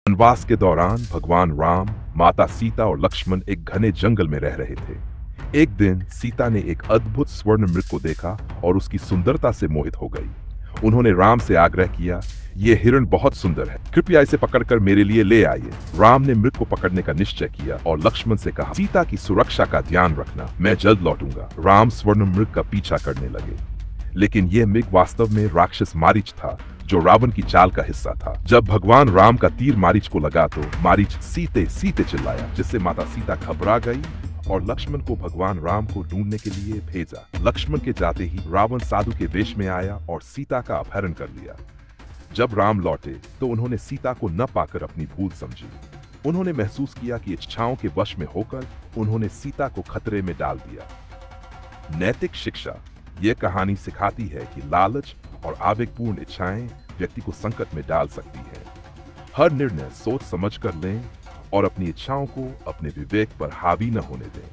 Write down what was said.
वनवास के दौरान भगवान राम, माता सीता और लक्ष्मण एक घने जंगल में रह रहे थे। एक दिन सीता ने एक अद्भुत स्वर्ण मृग को देखा और उसकी सुंदरता से मोहित हो गई। उन्होंने राम से आग्रह किया, ये हिरण बहुत सुंदर है, कृपया इसे पकड़कर मेरे लिए ले आइए। राम ने मृग को पकड़ने का निश्चय किया और लक्ष्मण से कहा, सीता की सुरक्षा का ध्यान रखना, मैं जल्द लौटूंगा। राम स्वर्ण मृग का पीछा करने लगे, लेकिन यह मृग वास्तव में राक्षस मारीच था, जो रावण की चाल का हिस्सा था। जब भगवान राम का तीर मारीच को लगा तो मारीच सीते सीते चिल्लाया, जिससे माता सीता घबरा गई और लक्ष्मण को भगवान राम को ढूंढने के लिए भेजा। लक्ष्मण के जाते ही रावण साधु के वेश में आया और सीता का अपहरण कर लिया। जब राम लौटे तो उन्होंने सीता को न पाकर अपनी भूल समझी। उन्होंने महसूस किया कि इच्छाओं के वश में होकर उन्होंने सीता को खतरे में डाल दिया। नैतिक शिक्षा: यह कहानी सिखाती है कि लालच और आवेगपूर्ण इच्छाएं व्यक्ति को संकट में डाल सकती हैं। हर निर्णय सोच समझ कर लें और अपनी इच्छाओं को अपने विवेक पर हावी न होने दें।